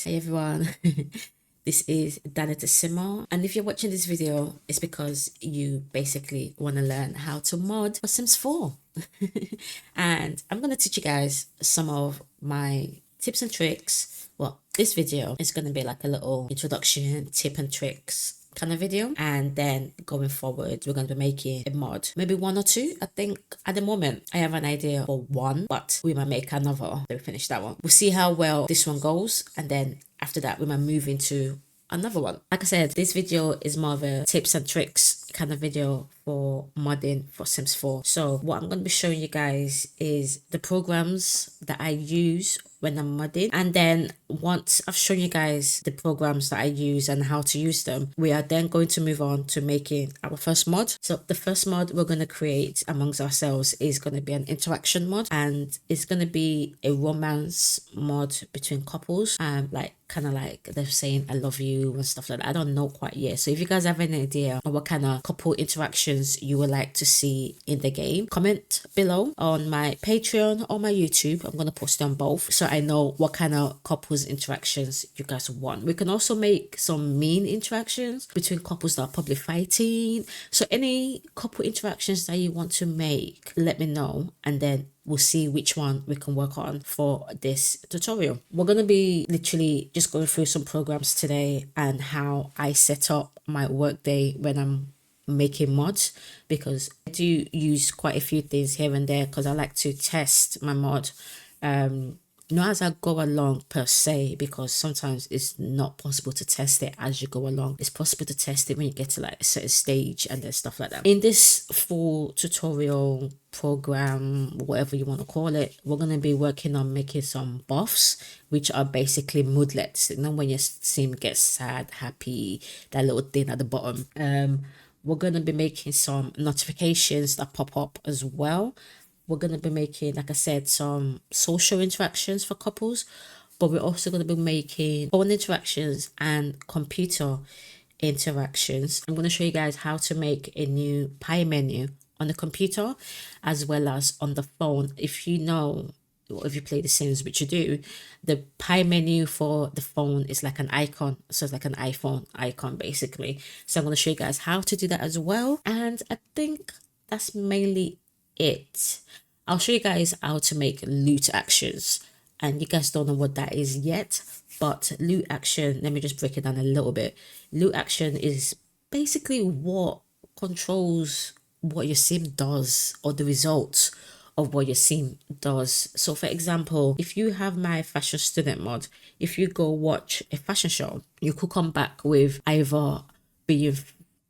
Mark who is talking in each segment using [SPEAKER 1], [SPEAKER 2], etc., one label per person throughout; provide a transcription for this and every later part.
[SPEAKER 1] Hey everyone, this is Danetissimo, and if you're watching this video, it's because you basically want to learn how to mod for Sims 4. And I'm going to teach you guys some of my tips and tricks. Well, this video is going to be like a little introduction, tip and tricks kind of video, and then going forward we're going to be making a mod, maybe one or two. I think at the moment I have an idea for one, but we might make another when we finish that one. We'll see how well this one goes, and then after that we might move into another one. Like I said, this video is more of a tips and tricks kind of video for modding for Sims 4. So what I'm going to be showing you guys is the programs that I use when I'm modding, and then once I've shown you guys the programs that I use and how to use them, we are then going to move on to making our first mod. So the first mod we're going to create amongst ourselves is going to be an interaction mod, and it's going to be a romance mod between couples, like kind of like they're saying I love you and stuff like that. I don't know quite yet, so if you guys have any idea on what kind of couple interactions you would like to see in the game, comment below on my Patreon or my YouTube. I'm going to post it on both so I know what kind of couples interactions you guys want. We can also make some mean interactions between couples that are probably fighting. So any couple interactions that you want to make, let me know, and then we'll see which one we can work on for this tutorial. We're going to be literally just going through some programs today and how I set up my workday when I'm making mods, because I do use quite a few things here and there because I like to test my mod not as I go along per se, because sometimes it's not possible to test it as you go along. It's possible to test it when you get to like a certain stage and then stuff like that. In this full tutorial program, whatever you want to call it, we're going to be working on making some buffs, which are basically moodlets. You know, when your sim gets sad, happy, that little thing at the bottom. We're going to be making some notifications that pop up as well. We're going to be making, like I said, some social interactions for couples, but we're also going to be making phone interactions and computer interactions. I'm going to show you guys how to make a new pie menu on the computer as well as on the phone. If you know, or if you play The Sims, which you do, the pie menu for the phone is like an icon. So it's like an iPhone icon basically. So I'm going to show you guys how to do that as well. And I think that's mainly it. I'll show you guys how to make loot actions, and you guys don't know what that is yet, but loot action, let me just break it down a little bit. Loot action is basically what controls what your sim does, or the results of what your sim does. So for example, if you have my fashion student mod, if you go watch a fashion show, you could come back with either being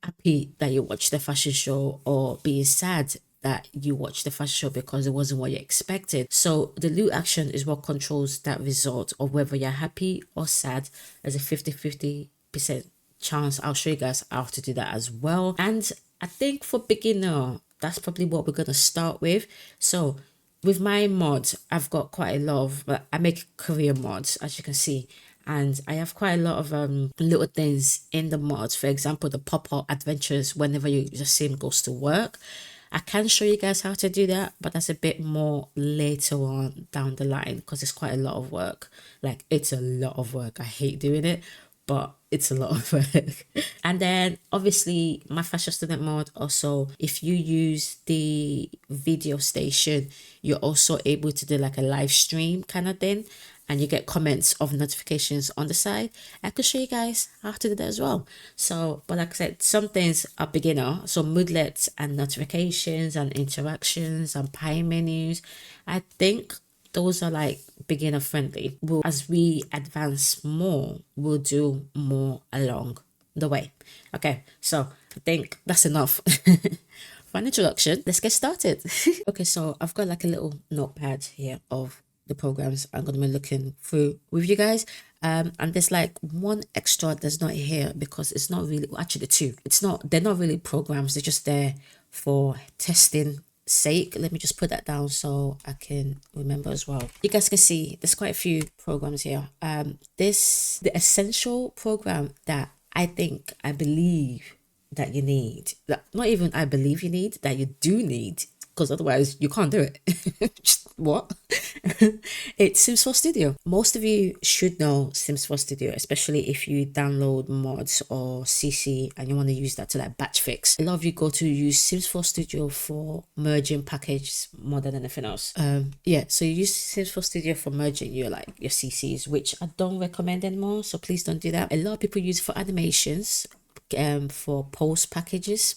[SPEAKER 1] happy that you watched the fashion show or being sad that you watched the fashion show because it wasn't what you expected. So the loot action is what controls that result of whether you're happy or sad. There's a 50-50% chance. I'll show you guys how to do that as well. And I think for beginner, that's probably what we're going to start with. So with my mods, I've got quite a lot of, I make career mods, as you can see. And I have quite a lot of little things in the mods. For example, the pop-up adventures whenever your sim goes to work. I can show you guys how to do that, but that's a bit more later on down the line because it's quite a lot of work. Like, it's a lot of work. I hate doing it, but it's a lot of work. And then obviously my fashion student mod, also if you use the video station, you're also able to do like a live stream kind of thing, and you get comments of notifications on the side. I could show you guys how to do that as well. So, but like I said, some things are beginner. So moodlets and notifications and interactions and pie menus, I think those are like beginner friendly. As we advance more, we'll do more along the way. Okay, so I think that's enough for an introduction. Let's get started. Okay, so I've got like a little notepad here of the programs I'm going to be looking through with you guys, and there's like one extra that's not here because it's not really, well, actually two, they're not really programs, they're just there for testing sake. Let me just put that down so I can remember as well. You guys can see there's quite a few programs here. The essential program that I believe that you need, not even I believe you need, that you do need, because otherwise you can't do it. Just what? It's Sims 4 Studio. Most of you should know Sims 4 Studio, especially if you download mods or CC and you want to use that to like batch fix. A lot of you go to use Sims 4 Studio for merging packages more than anything else. Yeah, so you use Sims 4 Studio for merging your CCs, which I don't recommend anymore, so please don't do that. A lot of people use it for animations, for post packages.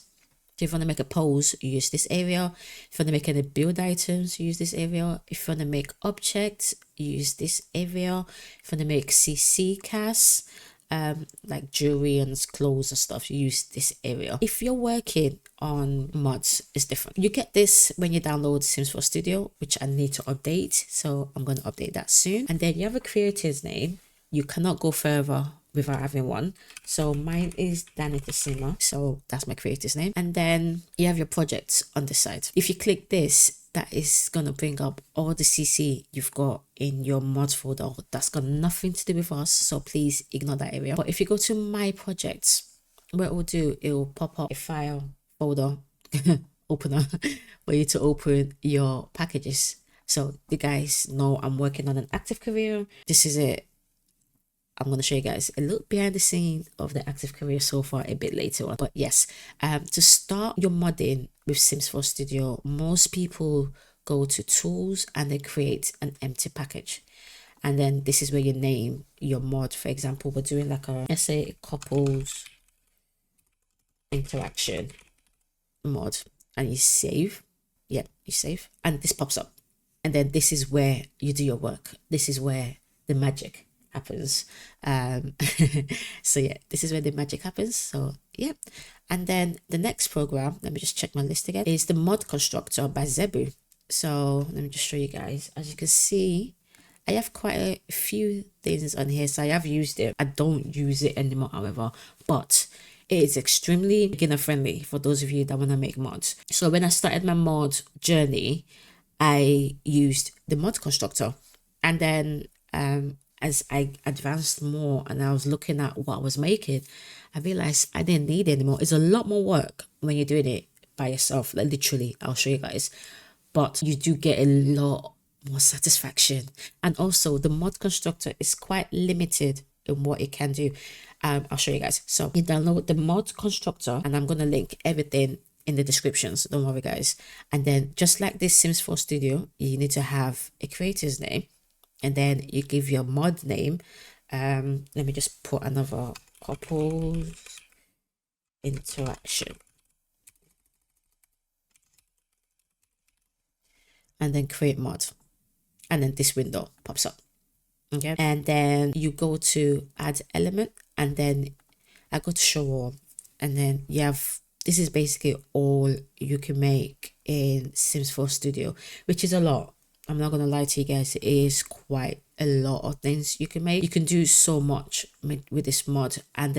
[SPEAKER 1] So if you want to make a pose, you use this area. If you want to make any build items, you use this area. If you want to make objects, you use this area. If you want to make CC casts, like jewelry and clothes and stuff, you use this area. If you're working on mods, it's different. You get this when you download Sims 4 Studio, which I need to update. So I'm going to update that soon. And then you have a creator's name. You cannot go further without having one. So mine is Danny Decima. So that's my creator's name. And then you have your projects on the side. If you click this, that is going to bring up all the CC you've got in your mods folder. That's got nothing to do with us. So please ignore that area. But if you go to my projects, what it will do, it will pop up a file folder opener for you to open your packages. So you guys know I'm working on an active career. This is it. I'm going to show you guys a look behind the scene of the active career so far a bit later on. But yes, to start your modding with Sims 4 Studio, most people go to tools and they create an empty package. And then this is where you name your mod. For example, we're doing like let's say a couples interaction mod, and you save. Yeah, you save. And this pops up. And then this is where you do your work. This is where the magic happens. So yeah, this is where the magic happens. So yeah, and then the next program, let me just check my list again, is the Mod Constructor by Zebu. So let me just show you guys. As you can see, I have quite a few things on here, so I have used it. I don't use it anymore, however, but it is extremely beginner friendly for those of you that want to make mods. So when I started my mod journey, I used the Mod Constructor, and then as I advanced more and I was looking at what I was making, I realized I didn't need it anymore. It's a lot more work when you're doing it by yourself, like literally. I'll show you guys, but you do get a lot more satisfaction. And also the Mod Constructor is quite limited in what it can do. I'll show you guys. So you download the Mod Constructor, and I'm going to link everything in the descriptions, don't worry guys. And then just like this Sims 4 Studio, you need to have a creator's name, and then you give your mod name. Let me just put another couples interaction, and then create mod, and then this window pops up. Okay, and then you go to add element, and then I go to show all, and then you have, this is basically all you can make in Sims 4 Studio, which is a lot. I'm not going to lie to you guys, it is quite a lot of things you can make. You can do so much with this mod, and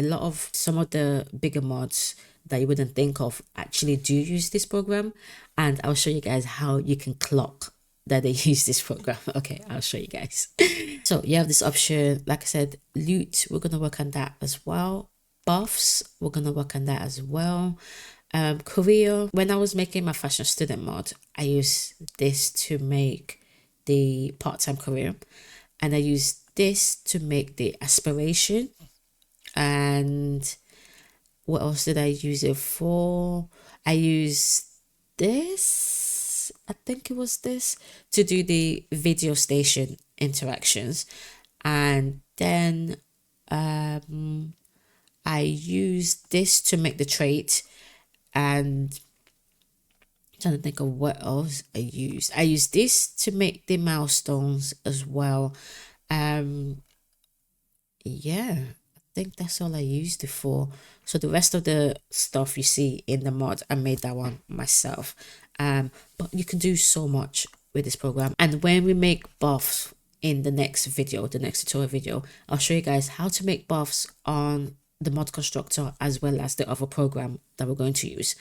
[SPEAKER 1] some of the bigger mods that you wouldn't think of actually do use this program, and I'll show you guys how you can clock that they use this program. Okay, I'll show you guys. So you have this option, like I said, loot, we're going to work on that as well. Buffs, we're going to work on that as well. Career, when I was making my fashion student mod, I used this to make the part-time career, and I used this to make the aspiration. And what else did I use it for? I used this, I think it was this, to do the video station interactions. And then I used this to make the trait, and I'm trying to think of what else I used. I used this to make the milestones as well. Yeah, I think that's all I used it for. So the rest of the stuff you see in the mod, I made that one myself. But you can do so much with this program. And when we make buffs in the next video, the next tutorial video, I'll show you guys how to make buffs on the Mod Constructor as well as the other program that we're going to use.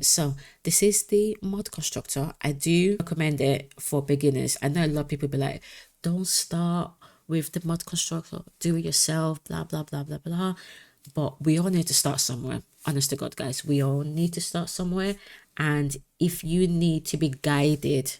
[SPEAKER 1] So this is the Mod Constructor. I do recommend it for beginners. I know a lot of people be like, don't start with the Mod Constructor, do it yourself, blah blah blah blah blah. But we all need to start somewhere. Honest to God, guys, we all need to start somewhere. And if you need to be guided,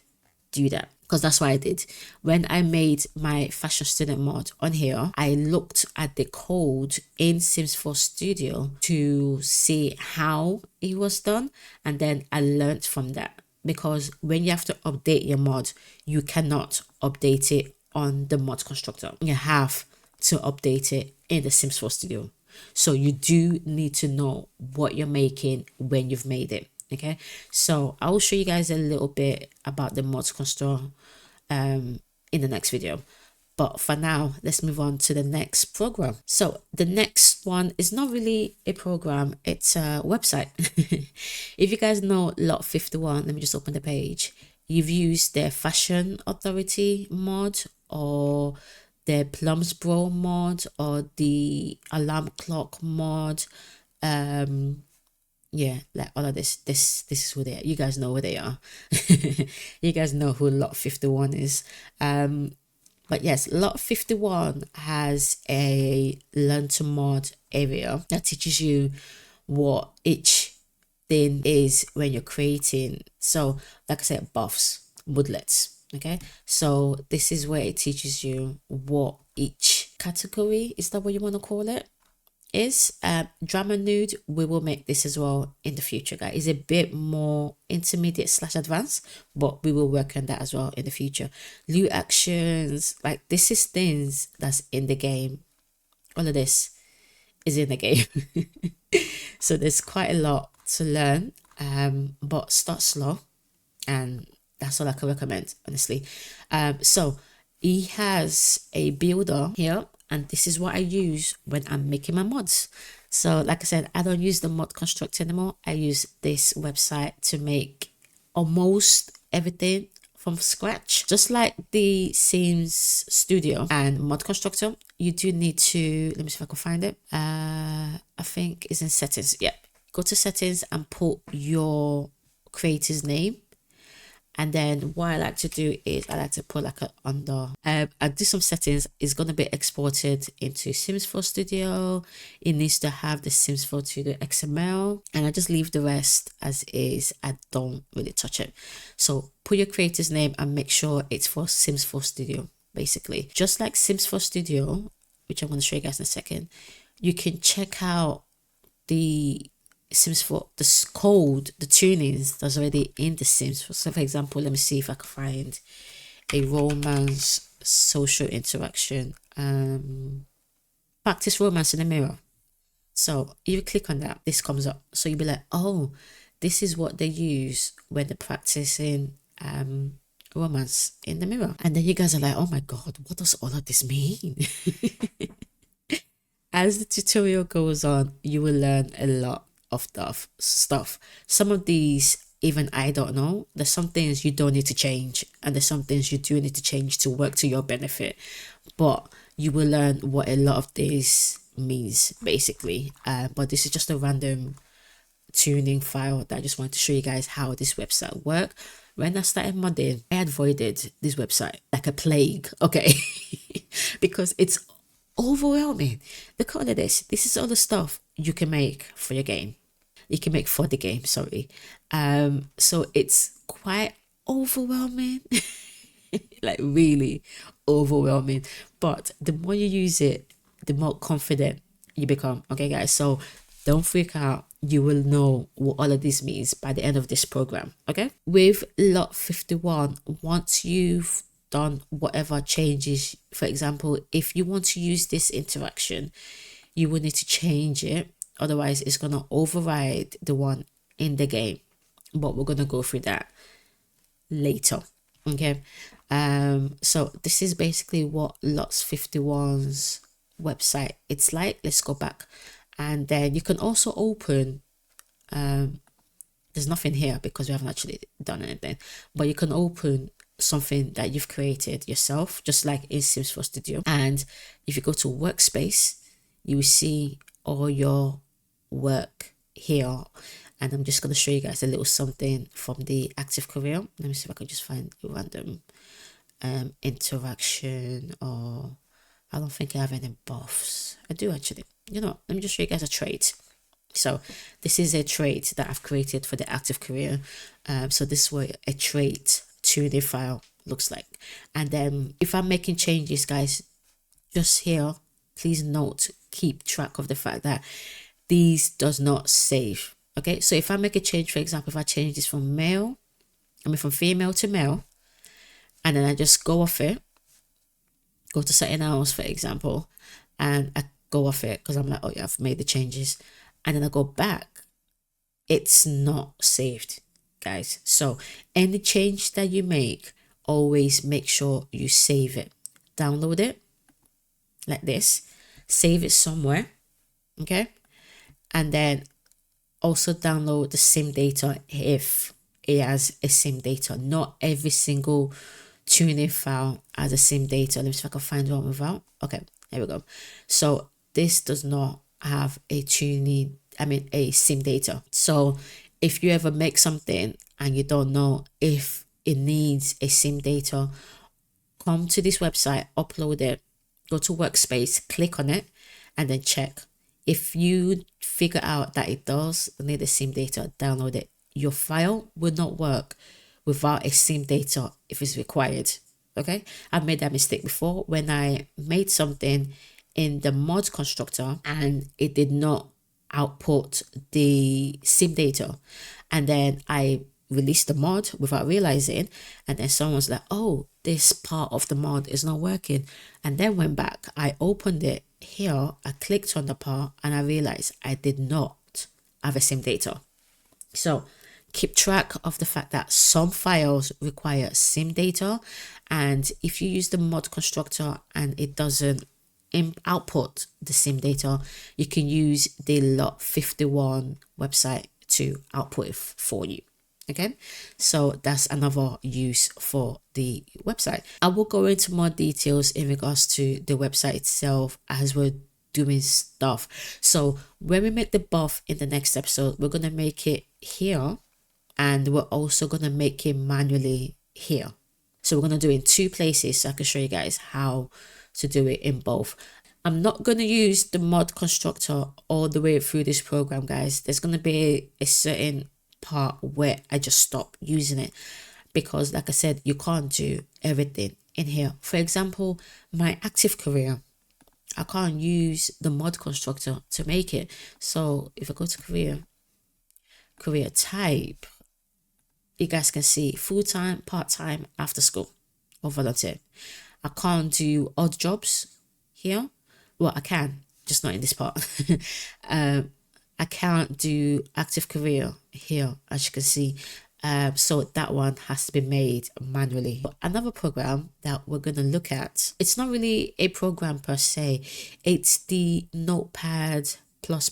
[SPEAKER 1] do that, because that's what I did. When I made my fashion student mod on here, I looked at the code in Sims 4 Studio to see how it was done, and then I learned from that. Because when you have to update your mod, you cannot update it on the mod constructor. You have to update it in the Sims 4 Studio. So you do need to know what you're making when you've made it. Okay, so I will show you guys a little bit about the mods constructor in the next video, but for now let's move on to the next program. So the next one is not really a program, it's a website. If you guys know lot 51, let me just open the page. You've used the fashion authority mod, or the plums bro mod, or the alarm clock mod, yeah, like all of this is who they are. You guys know who they are. You guys know who lot 51 is. But yes, lot 51 has a learn to mod area that teaches you what each thing is when you're creating. So like I said, buffs, woodlets. Okay, so this is where it teaches you what each category, is that what you want to call it, is. Drama nude, we will make this as well in the future, guys. It's a bit more intermediate / advanced, but we will work on that as well in the future. Loot actions, like this is things that's in the game. All of this is in the game. So there's quite a lot to learn, but start slow, and that's all I can recommend, honestly. So he has a builder here, and this is what I use when I'm making my mods. So like I said, I don't use the mod constructor anymore. I use this website to make almost everything from scratch. Just like the Sims Studio and mod constructor, you do need to, let me see if I can find it. I think it's in settings. Yeah, go to settings and put your creator's name. And then what I like to do is I like to put like a under. I do some settings. It's going to be exported into Sims 4 Studio. It needs to have the Sims 4 Studio XML, and I just leave the rest as is. I don't really touch it. So put your creator's name and make sure it's for Sims 4 Studio, basically. Just like Sims 4 Studio, which I'm going to show you guys in a second, you can check out the Sims 4, the code, the tunings that's already in the Sims. So for example, let me see if I can find a romance social interaction. Practice romance in the mirror. So if you click on that, this comes up. So you'll be like, oh, this is what they use when they're practicing romance in the mirror. And then you guys are like, oh my god, what does all of this mean? As the tutorial goes on, you will learn a lot of stuff. Some of these even I don't know. There's some things you don't need to change, and there's some things you do need to change to work to your benefit, but you will learn what a lot of this means, basically. But this is just a random tuning file that I just wanted to show you guys how this website work. When I started modding, I avoided this website like a plague, okay? Because it's overwhelming. Look at all of this. This is all the stuff you can make for your game. You can make for the game, sorry. So it's quite overwhelming. Like really overwhelming. But the more you use it, the more confident you become. Okay, guys, so don't freak out. You will know what all of this means by the end of this program. Okay, with lot 51, once you've done whatever changes, for example, if you want to use this interaction, you will need to change it, otherwise it's going to override the one in the game. But we're going to go through that later. Okay, so this is basically what lots 51's website it's like. Let's go back, and then you can also open there's nothing here because we haven't actually done anything, but you can open something that you've created yourself, just like in Sims 4 Studio. And if you go to workspace, you will see all your work here. And I'm just going to show you guys a little something from the active career. Let me see if I can just find a random interaction, or I don't think I have any buffs. I do actually. You know, let me just show you guys a trait. So this is a trait that I've created for the active career. So this is what a trait tuning file looks like. And then if I'm making changes, guys, just here, please note, keep track of the fact that these does not save. Okay, so if I make a change, for example, if I change this from from female to male, and then I just go off it, go to something else, for example, and I go off it because I'm like, oh yeah, I've made the changes, and then I go back, it's not saved, guys. So any change that you make, always make sure you save it, download it like this, save it somewhere, okay, and then also download the same data if it has a same data. Not every single tuning file has the same data. Let me see if I can find one without. Okay, here we go. So this does not have a a sim data. So if you ever make something and you don't know if it needs a sim data, come to this website, upload it, go to workspace, click on it, and then check. If you figure out that it does need a sim data, download it. Your file will not work without a sim data if it's required. Okay, I've made that mistake before when I made something in the mod constructor and it did not output the sim data, and then I released the mod without realizing, and then someone's like, oh, this part of the mod is not working, and then went back, I opened it here, I clicked on the part, and I realized I did not have a sim data. So keep track of the fact that some files require sim data, and if you use the mod constructor and it doesn't output the sim data, you can use the lot 51 website to output it for you. Okay, so that's another use for the website. I will go into more details in regards to the website itself as we're doing stuff. So when we make the buff in the next episode, we're gonna make it here, and we're also gonna make it manually here. So we're gonna do it in two places, so I can show you guys how to do it in both. I'm not going to use the mod constructor all the way through this program, guys. There's going to be a certain part where I just stop using it because, like I said, you can't do everything in here. For example, my active career, I can't use the mod constructor to make it. So if I go to career type, you guys can see full-time, part-time, after school, or volunteer. I can't do odd jobs here. Well, I can, just not in this part. I can't do active career here, as you can see. So that one has to be made manually. But another program that we're going to look at, it's not really a program per se. It's the Notepad plus.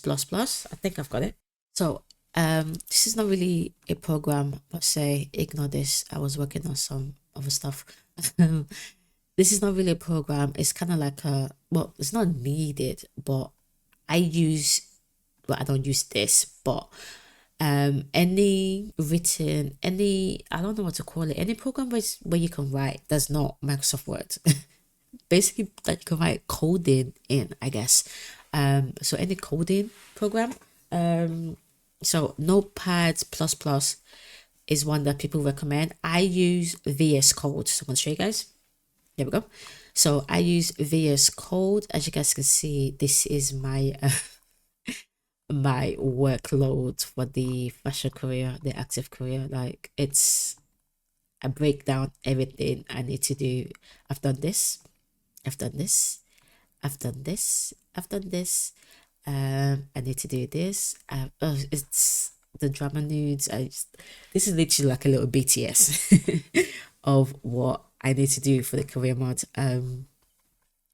[SPEAKER 1] I think I've got it. So this is not really a program per se. Ignore this. I was working on some other stuff. This is not really a program. It's kind of like well, it's not needed, but I don't use this, but any I don't know what to call it, any program where you can write, that's not Microsoft Word. Basically, that you can write coding in, I guess. So any coding program. So Notepad plus is one that people recommend. I use VSCode, so I'm gonna show you guys. There we go. So I use VSCode. As you guys can see, this is my my workload for the fashion career, the active career. Like, I break down everything I need to do. I've done this, I've done this, I've done this, I've done this. I need to do this. It's the drama nudes. This is literally like a little BTS of what I need to do for the career mod.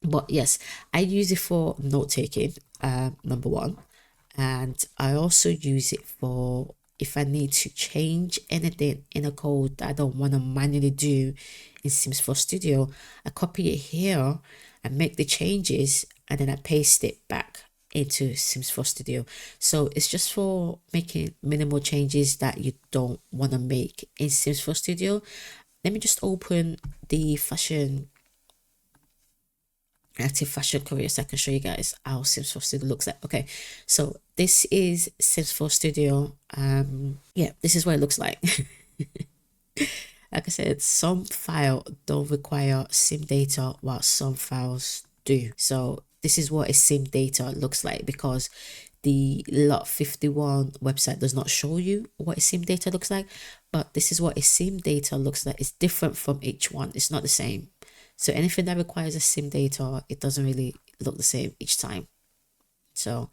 [SPEAKER 1] But yes, I use it for note taking, number one, and I also use it for if I need to change anything in a code that I don't want to manually do in Sims 4 Studio. I copy it here and make the changes, and then I paste it back into Sims 4 Studio. So it's just for making minimal changes that you don't want to make in Sims 4 Studio. Let me just open the fashion active fashion career, so I can show you guys how Sims 4 Studio looks like. Okay, so this is Sims 4 Studio. Yeah, this is what it looks like. Like I said, some files don't require sim data while some files do. So this is what a sim data looks like, because the lot 51 website does not show you what a sim data looks like, but this is what a sim data looks like. It's different from each one. It's not the same. So anything that requires a sim data, it doesn't really look the same each time. So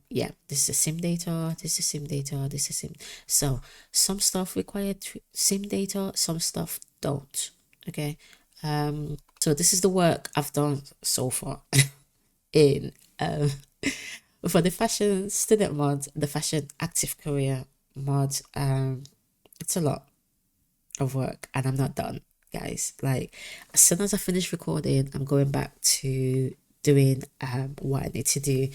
[SPEAKER 1] yeah, this is a sim data, this is sim data, this is sim. So some stuff required sim data, some stuff don't. Okay. So this is the work I've done so far in for the fashion student mod, the fashion active career mod. It's a lot of work and I'm not done, guys. Like, as soon as I finish recording, I'm going back to doing what I need to do.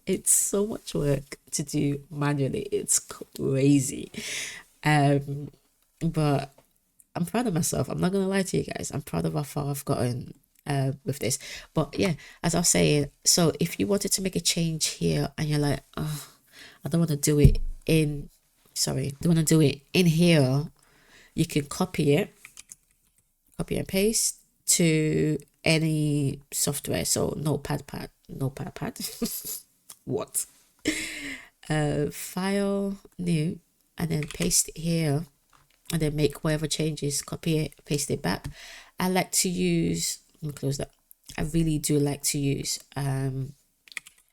[SPEAKER 1] It's so much work to do manually. It's crazy. But I'm proud of myself. I'm not gonna lie to you guys. I'm proud of how far I've gotten with this. But yeah, as I was saying, so if you wanted to make a change here and you're like, oh, I don't want to do it in, sorry, don't want to do it in here, you can copy and paste to any software. So Notepad, what? File, new, and then paste it here, and then make whatever changes, copy it, paste it back. I like to use, let me close that. I really do like to use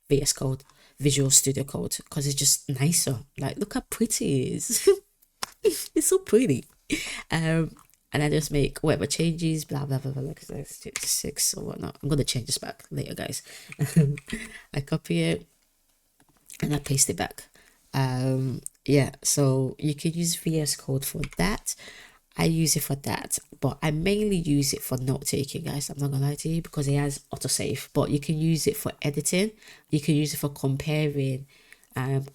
[SPEAKER 1] VSCode, Visual Studio Code, because it's just nicer. Like, look how pretty it is. It's so pretty. And I just make whatever changes, blah blah blah blah, like 6 or whatnot. I'm gonna change this back later, guys. I copy it and I paste it back. Yeah, so you can use VS Code for that. I use it for that, but I mainly use it for note taking, guys. I'm not gonna lie to you, because it has autosave. But you can use it for editing. You can use it for comparing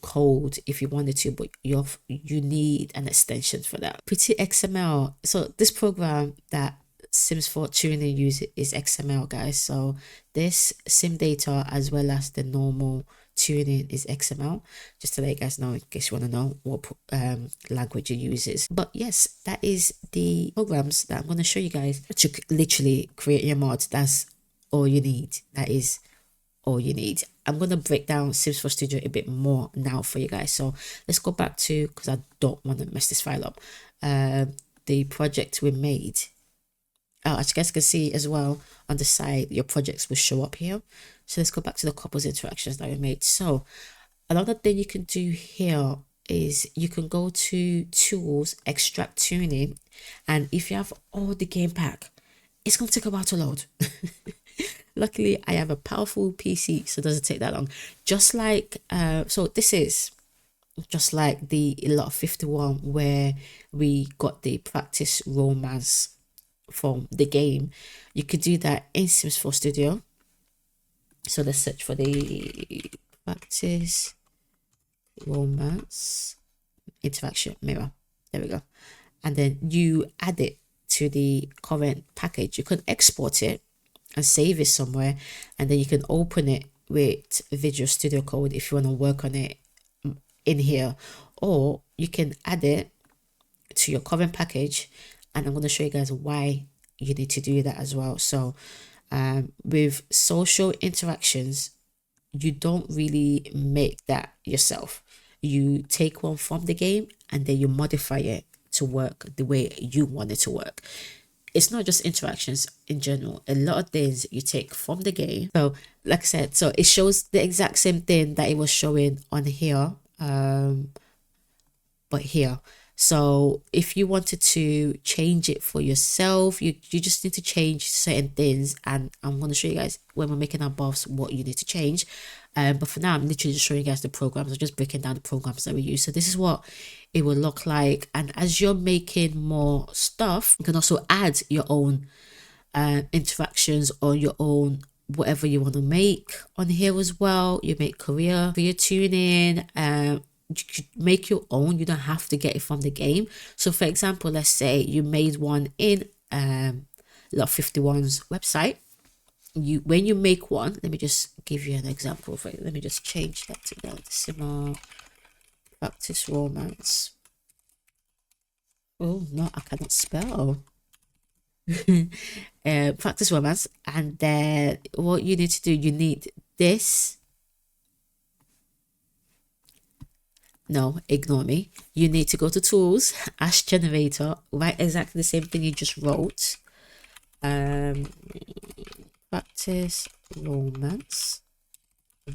[SPEAKER 1] code if you wanted to, but you need an extension for that. Pretty XML. So this program that Sims 4 tuning uses is XML, guys. So this sim data as well as the normal tuning is XML, just to let you guys know in case you want to know what language it uses. But yes, that is the programs that I'm going to show you guys to literally create your mods. That's all you need. That is all you need. I'm going to break down Sims 4 Studio a bit more now for you guys. So let's go back to, because I don't want to mess this file up, the project we made. As you guys can see as well on the side, your projects will show up here. So let's go back to the couples interactions that we made. So another thing you can do here is you can go to tools, extract tuning, and if you have all the game pack, it's going to take a while to load. Luckily, I have a powerful PC, so it doesn't take that long. Just like, so this is just like the lot 51 where we got the practice romance from the game. You could do that in Sims 4 Studio. So let's search for the practice romance interaction mirror. There we go. And then you add it to the current package. You can export it and save it somewhere, and then you can open it with Visual Studio Code if you want to work on it in here, or you can add it to your current package, and I'm going to show you guys why you need to do that as well. So with social interactions, you don't really make that yourself. You take one from the game and then you modify it to work the way you want it to work. It's not just interactions in general. A lot of things you take from the game. So like I said, so it shows the exact same thing that it was showing on here, but here. So if you wanted to change it for yourself, you just need to change certain things, and I'm going to show you guys when we're making our buffs what you need to change. But for now, I'm literally just showing you guys the programs. I'm just breaking down the programs that we use. So this is what it will look like. And as you're making more stuff, you can also add your own interactions or your own whatever you want to make on here as well. You make career tuning, you could make your own. You don't have to get it from the game. So for example, let's say you made one in Lot 51's website. when you make one, let me just give you an example for it. Let me just change that to the decimal. Practice romance. Oh no, I cannot spell. Practice romance, and then what you need to do, you need this. No, ignore me. You need to go to tools, hash generator, write exactly the same thing you just wrote. Practice romance.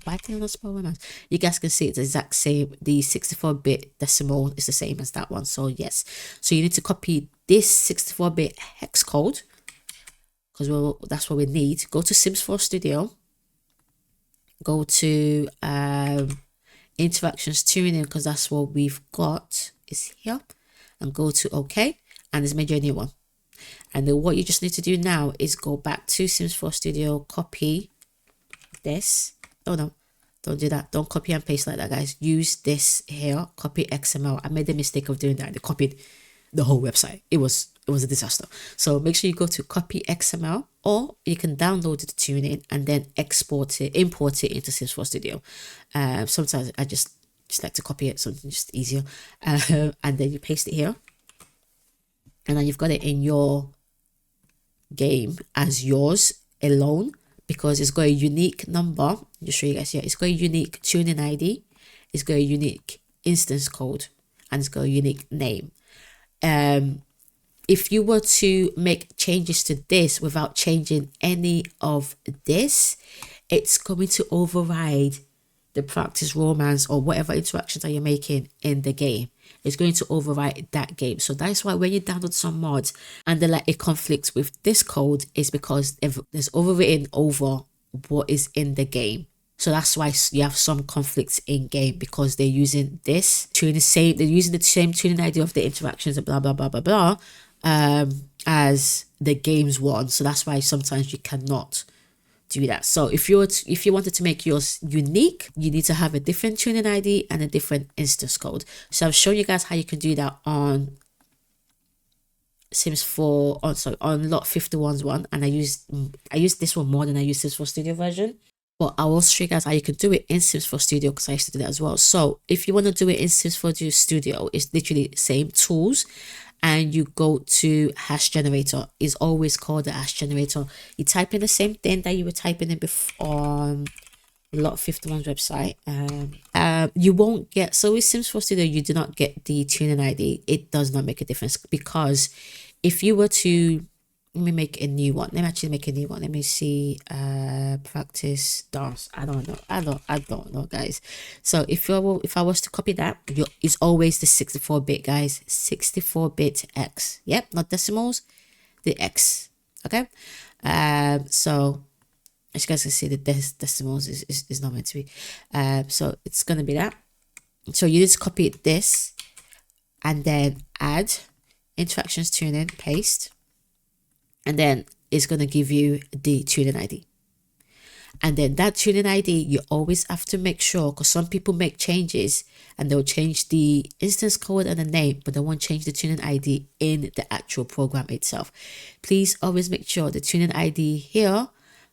[SPEAKER 1] Why can I not spell romance? You guys can see it's the exact same. The 64-bit decimal is the same as that one. So yes, so you need to copy this 64-bit hex code, because that's what we need. Go to Sims 4 Studio. Go to interactions tuning, because that's what we've got is here, and go to OK, and it's made you a new one. And then what you just need to do now is go back to Sims 4 Studio, copy this. Oh no, don't do that. Don't copy and paste like that, guys. Use this here, copy XML. I made the mistake of doing that. They copied the whole website. It was a disaster. So make sure you go to copy XML, or you can download the tuning and then import it into Sims 4 Studio. Sometimes I just like to copy it, something just easier. And then you paste it here, and then you've got it in your game as yours alone, because it's got a unique number. Just show you guys here. It's got a unique tuning ID. It's got a unique instance code, and it's got a unique name. If you were to make changes to this without changing any of this, it's going to override the practice romance or whatever interactions that you're making in the game. It's going to override that game. So that's why when you download some mods and they're like, it conflicts with this code, is because there's overwritten over what is in the game. So that's why you have some conflicts in game, because they're using this tuning they're using the same tuning ID of the interactions and blah blah blah blah blah as the game's one. So that's why sometimes you cannot do that. So if you wanted to make yours unique, you need to have a different tuning ID and a different instance code. So I've shown you guys how you can do that on Sims 4 on lot 51's one, and I used this one more than I used Sims 4 Studio version. But I will also show you guys how you can do it in Sims 4 Studio, because I used to do that as well. So if you want to do it in Sims 4 Studio, it's literally the same tools, and you go to hash generator. It's always called the hash generator. You type in the same thing that you were typing in before on lot 51's website. You won't get, so with Sims 4 Studio, you do not get the tuning ID. It does not make a difference, because if you were to, let me make a new one. Let me actually make a new one. Let me see. Practice dance. I don't know, guys. So if I was to copy that, it's always the 64-bit, guys. 64-bit X. Yep, not decimals. The X. Okay. So as you guys can see, the decimals is not meant to be. So it's gonna be that. So you need to copy this, and then add interactions tuning, paste. And then it's going to give you the tuning ID. And then that tuning ID, you always have to make sure, because some people make changes and they'll change the instance code and the name, but they won't change the tuning ID in the actual program itself. Please always make sure the tuning ID here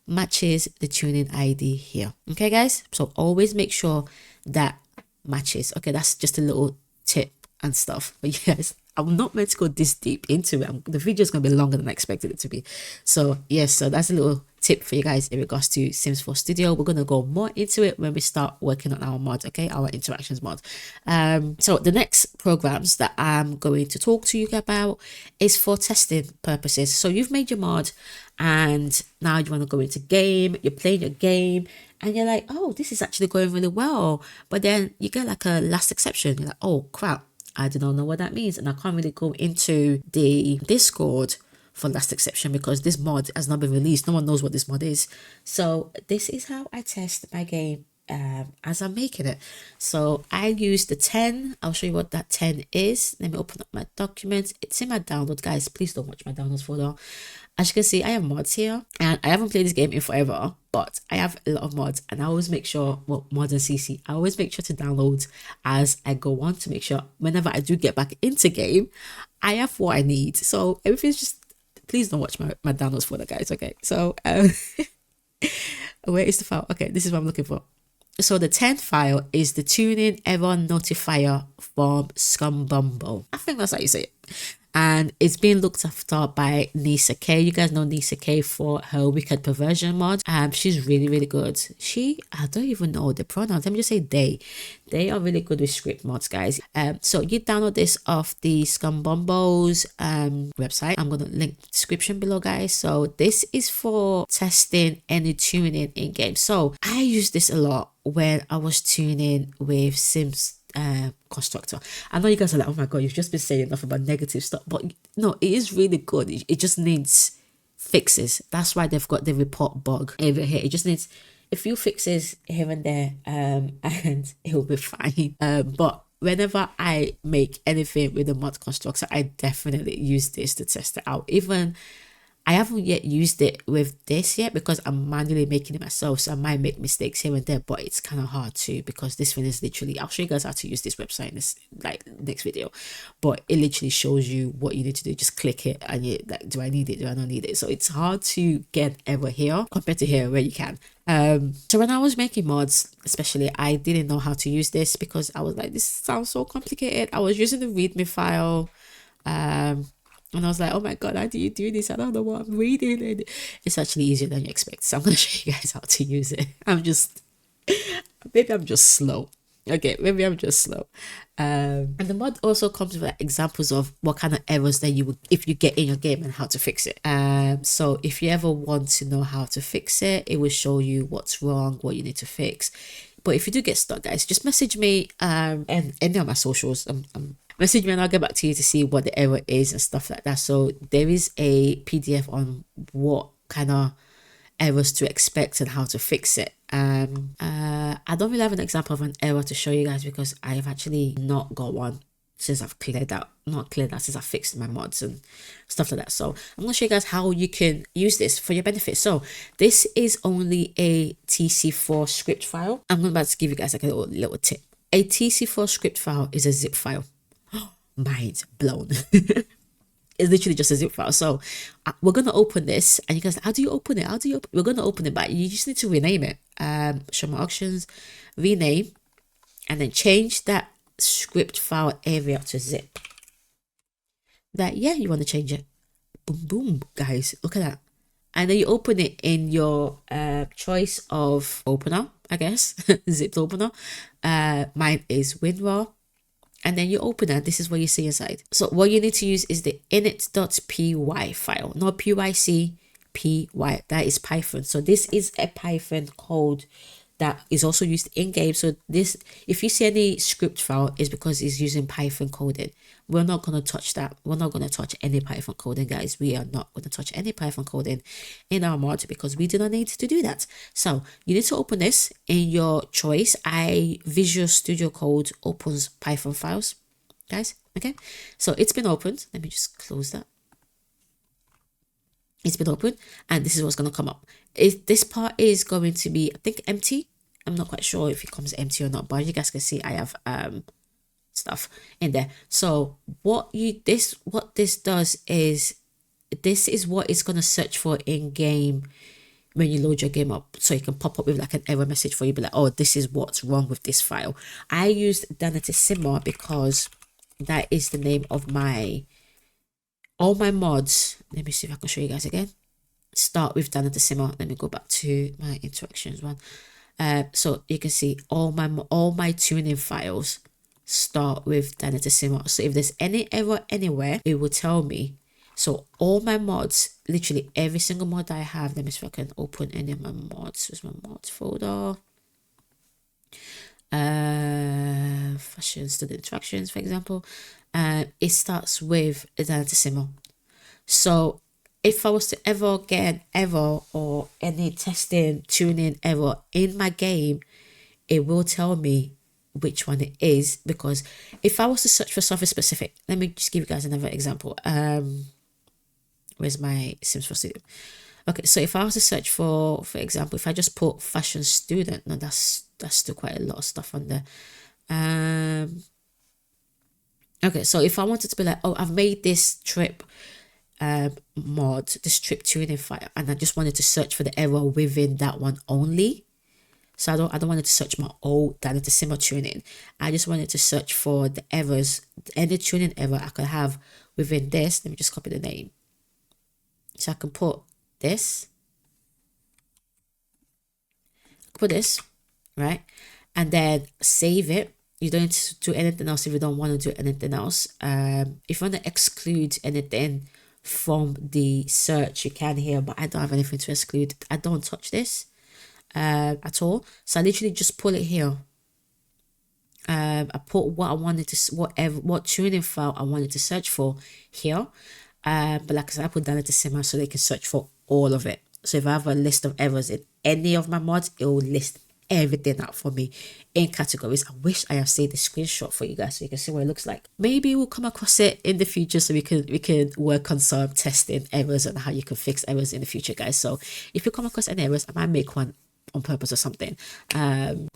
[SPEAKER 1] matches the tuning ID here. Okay, guys? So always make sure that matches. Okay, that's just a little tip and stuff. But yes, I'm not meant to go this deep into it. The video is going to be longer than I expected it to be. So yes, so that's a little tip for you guys in regards to Sims 4 Studio. We're going to go more into it when we start working on our mod, okay, our interactions mod. So the next programs that I'm going to talk to you about is for testing purposes. So you've made your mod, and now you want to go into game, you're playing your game, and you're like, oh, this is actually going really well. But then you get like a last exception. You're like, oh crap, I do not know what that means, and I can't really go into the Discord for last exception because this mod has not been released. No one knows what this mod is. So this is how I test my game as I'm making it. So I use the 10. I'll show you what that 10 is. Let me open up my documents. It's in my download, guys. Please don't watch my downloads folder. As you can see, I have mods here, and I haven't played this game in forever, but I have a lot of mods, and I always make sure, well, mods and CC, I always make sure to download as I go on, to make sure whenever I do get back into game, I have what I need. So everything's just, please don't watch my downloads folder, guys, okay? So Where is the file? Okay, this is what I'm looking for. So the 10th file is the tuning error notifier from Scumbumble. I think that's how you say it. And it's being looked after by Nisa K. You guys know Nisa K for her Wicked Perversion mod. She's really, really good. I don't even know the pronouns. Let me just say they. They are really good with script mods, guys. So you download this off the Scumbumble's website. I'm gonna link the description below, guys. So this is for testing any tuning in game. So I use this a lot when I was tuning with Sims Constructor. I know you guys are like, oh my god, you've just been saying enough about negative stuff, but no, it is really good. It just needs fixes. That's why they've got the report bug over here. It just needs a few fixes here and there, and it will be fine. But whenever I make anything with the mod Constructor, I definitely use this to test it out. Even I haven't yet used it with this yet because I'm manually making it myself, so I might make mistakes here and there, but it's kind of hard too because this thing is literally, I'll show you guys how to use this website in this next video, but it literally shows you what you need to do. Just click it and you like, do I need it, do I not need it? So it's hard to get ever here compared to here where you can. So when I was making mods, especially, I didn't know how to use this because I was like, this sounds so complicated. I was using the readme file, and I was like, oh my god, how do you do this? I don't know what I'm reading. And it's actually easier than you expect. So I'm going to show you guys how to use it. Maybe I'm just slow. Okay, maybe I'm just slow. And the mod also comes with like, examples of what kind of errors that you would, if you get in your game, and how to fix it. So if you ever want to know how to fix it, it will show you what's wrong, what you need to fix. But if you do get stuck, guys, just message me and any of my socials. Message me and I'll get back to you to see what the error is and stuff like that. So there is a PDF on what kind of errors to expect and how to fix it. I don't really have an example of an error to show you guys because I've actually not got one since I've since I fixed my mods and stuff like that. So I'm gonna show you guys how you can use this for your benefit. So this is only a TC4 script file. I'm about to give you guys like a little tip. A TC4 script file is a zip file. Mind blown. It's literally just a zip file. So we're gonna open this, and you guys, how do you open it? We're gonna open it, but you just need to rename it. Show my options, rename, and then change that script file area to zip. You want to change it. Boom, boom, guys, look at that. And then you open it in your choice of opener, I guess. Zipped opener. Mine is WinRAR. And then you open it. This is what you see inside. So what you need to use is the init.py file, not pyc, py. That is Python. So this is a Python code that is also used in game. So this, if you see any script file, is because it's using Python coding. We're not going to touch that. We're not going to touch any Python coding, guys. We are not going to touch any Python coding in our mod because we do not need to do that. So you need to open this in your choice. Visual Studio Code opens Python files, guys. Okay, so it's been opened. Let me just close that. It's been opened, and this is what's going to come up. This part is going to be, I think, empty. I'm not quite sure if it comes empty or not, but you guys can see I have stuff in there. So what this does is, this is what it's going to search for in game when you load your game up. So it can pop up with like an error message for you, be like, oh, this is what's wrong with this file. I used TDESC because that is the name of all my mods. Let me see if I can show you guys again. Start with TDESC. Let me go back to my interactions one. So you can see all my tuning files start with TDESC. So if there's any error anywhere, it will tell me. So all my mods, literally every single mod I have. Let me see if I can open any of my mods. Here's my mods folder. Fashion student interactions, for example. It starts with TDESC. So if I was to ever get an error or any testing, tuning error in my game, it will tell me which one it is. Because if I was to search for something specific, let me just give you guys another example. Where's my Sims 4 Studio? Okay, so if I was to search for example, if I just put fashion student, now that's still quite a lot of stuff on there. Okay, so if I wanted to be like, oh, I've made this trip mod, the strip tuning file, and I just wanted to search for the error within that one only. So I don't want to search my old Dynatissimo tuning. I just wanted to search for the errors, any tuning error I could have within this. Let me just copy the name. So I can put this, right? And then save it. You don't need to do anything else if you don't want to do anything else. If you want to exclude anything from the search, you can here, but I don't have anything to exclude. I don't touch this at all. So I literally just pull it here. I put what I wanted to, what tuning file I wanted to search for here. But like I said, I put Dynatissimo so they can search for all of it. So if I have a list of errors in any of my mods, it will list everything out for me in categories. I wish I have saved the screenshot for you guys so you can see what it looks like. Maybe we'll come across it in the future so we can work on some testing errors and how you can fix errors in the future, guys. So if you come across any errors, I might make one on purpose or something.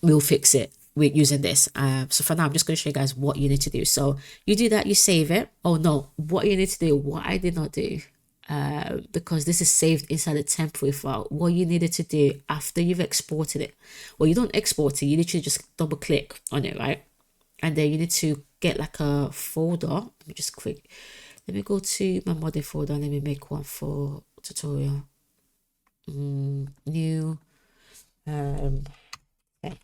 [SPEAKER 1] We'll fix it with using this. So for now, I'm just going to show you guys what you need to do. So you do that, you save it. Oh no, what you need to do, what I did not do, because this is saved inside a temporary file. What you needed to do after you've exported it, well, you don't export it, you literally just double click on it, right? And then you need to get like a folder. Let me just quick, let me go to my modding folder and let me make one for tutorial. New, okay.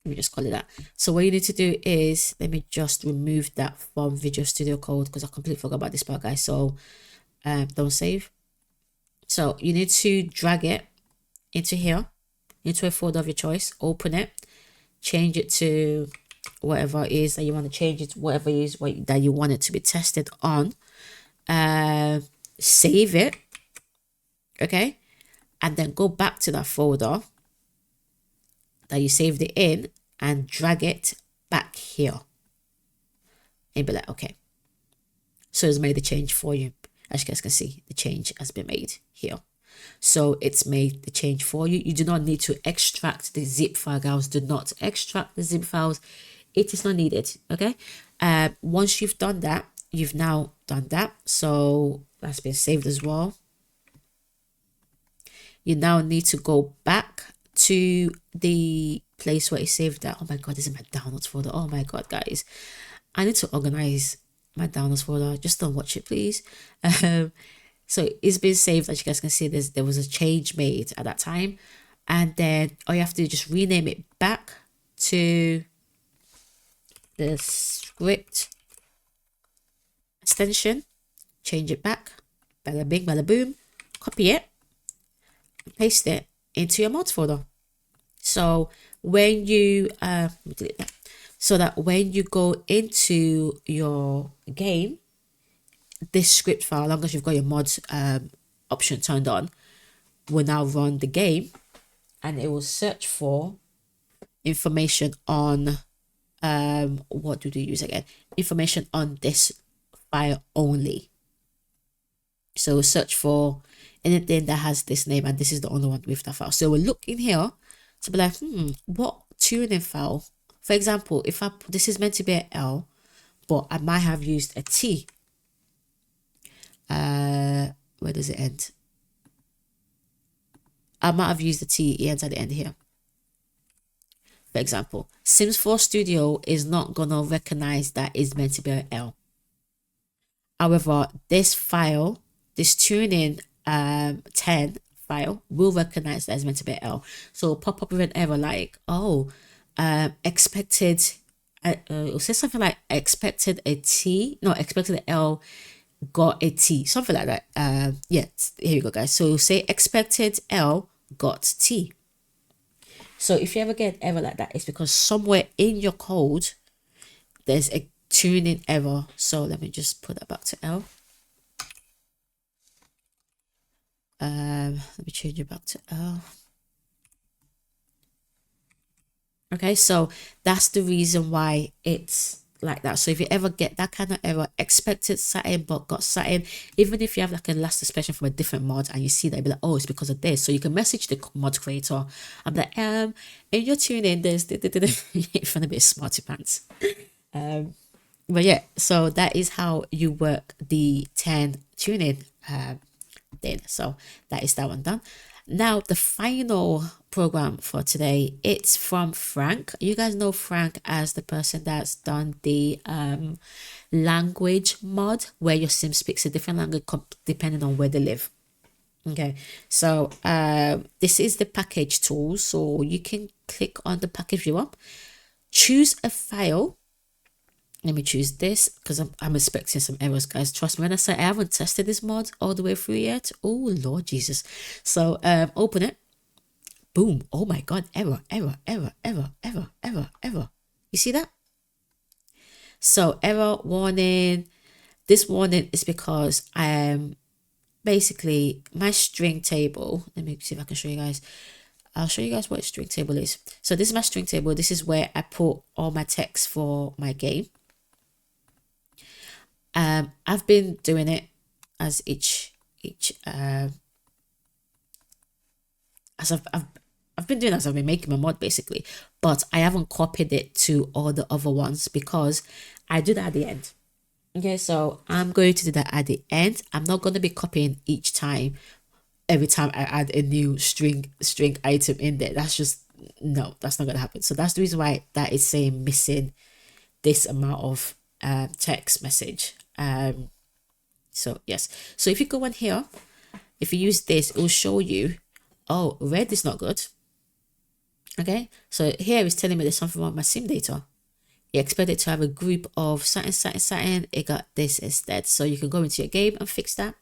[SPEAKER 1] Let me just call it that. So what you need to do is, let me just remove that from Visual Studio Code because I completely forgot about this part, guys. So don't save. So you need to drag it into here, into a folder of your choice, open it, change it to whatever it is that you want to change it, whatever it is that you want it to be tested on. Save it, okay? And then go back to that folder that you saved it in and drag it back here. And be like, okay. So it's made the change for you. As you guys can see, the change has been made here. So it's made the change for you. You do not need to extract the zip file, guys. Do not extract the zip files. It is not needed, okay? Once you've done that, you've now done that. So that's been saved as well. You now need to go back to the place where you saved that. Oh my god, this is my downloads folder. Oh my god, guys, I need to organize my downloads folder. Just don't watch it, please. So it's been saved. As you guys can see, there was a change made at that time, and then all you have to do is just rename it back to the script extension, change it back, bada bing bada boom, copy it, paste it into your mods folder. So when you delete that, so that when you go into your game, this script file, as long as you've got your mods option turned on, will now run the game, and it will search for information on what do they use again? Information on this file only. So search for anything that has this name, and this is the only one with that file. So we'll look in here to be like, what tuning file? For example, if this is meant to be an L, but I might have used a T. Where does it end? I might have used the T. It ends at the end here. For example, Sims 4 Studio is not gonna recognize that it's meant to be an L. However, this file, this tuning 10 file will recognize that it's meant to be an L. So it'll pop up with an error like, oh, expected, it'll say something like expected a T, no, expected an L got a T, something like that. Yeah, here you go, guys. So say expected L got T. So if you ever get an error like that, it's because somewhere in your code there's a tuning error. So let me just put that back to L. Let me change it back to L. Okay, so that's the reason why it's like that. So if you ever get that kind of error, expected setting but got setting, even if you have like a last expression from a different mod and you see that, you'll be like, oh, it's because of this. So you can message the mod creator. I'm like, in your tuning, there's if you want to be smarty pants. But yeah, so that is how you work the 10 tuning thing. So that is that one done. Now the final program for today, it's from Frank. You guys know Frank as the person that's done the language mod, where your sim speaks a different language depending on where they live. Okay, so this is the package tool, so you can click on the package viewer, choose a file. Let me choose this because I'm expecting some errors, guys. Trust me when I say I haven't tested this mod all the way through yet. Oh Lord Jesus. So open it. Boom. Oh my god, error, error, error, error, error, error, error. You see that? So error warning. This warning is because basically my string table. Let me see if I can show you guys. I'll show you guys what a string table is. So this is my string table. This is where I put all my text for my game. I've been doing it as as I've been doing as I've been making my mod basically, but I haven't copied it to all the other ones because I do that at the end. Okay, so I'm going to do that at the end. I'm not going to be copying each time, every time I add a new string item in there. That's just, no, that's not going to happen. So that's the reason why that is saying missing this amount of text message. So yes, so if you go on here, if you use this, it will show you, oh, red is not good. Okay, so here it's telling me there's something wrong with my sim data. You expect it to have a group of something. It got this instead. So you can go into your game and fix that.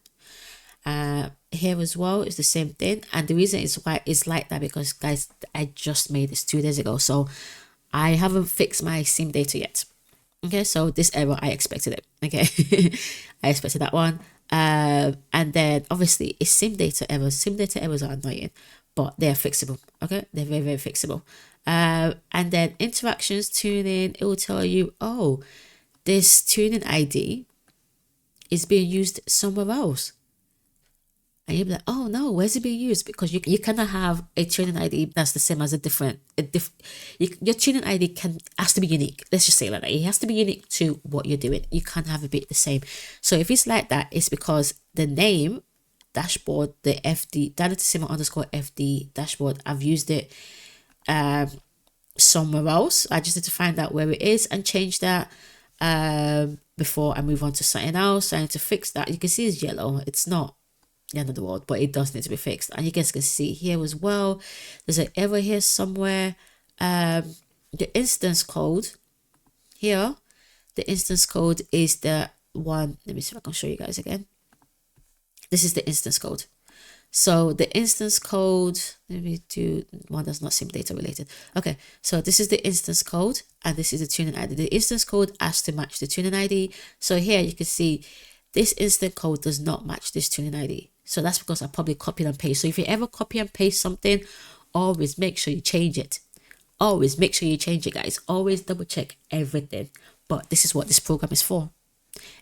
[SPEAKER 1] Here as well is the same thing, and the reason is why it's like that because, guys, I just made this 2 days ago, so I haven't fixed my sim data yet. Okay, so this error, I expected it. Okay, I expected that one. And then obviously it's sim data errors. Sim data errors are annoying, but they're fixable. Okay, they're very, very fixable. And then interactions tuning, it will tell you, oh, this tuning ID is being used somewhere else. And you'll be like, oh no, where's it being used? Because you cannot have a tuning ID that's the same as your tuning ID has to be unique. Let's just say like that. It has to be unique to what you're doing. You can't have it be the same. So if it's like that, it's because the name dashboard, the FD, _FD dashboard, I've used it somewhere else. I just need to find out where it is and change that before I move on to something else. I need to fix that. You can see it's yellow. It's not the end of the world, but it does need to be fixed. And you guys can see here as well, there's an error here somewhere. The instance code here, the instance code is the one. Let me see if I can show you guys again. This is the instance code. So the instance code, let me do one that's not sim data related. Okay, so this is the instance code and this is the tuning ID. The instance code has to match the tuning ID. So here you can see this instance code does not match this tuning ID. So that's because I probably copied and paste. So if you ever copy and paste something, always make sure you change it. Always make sure you change it, guys. Always double check everything. But this is what this program is for.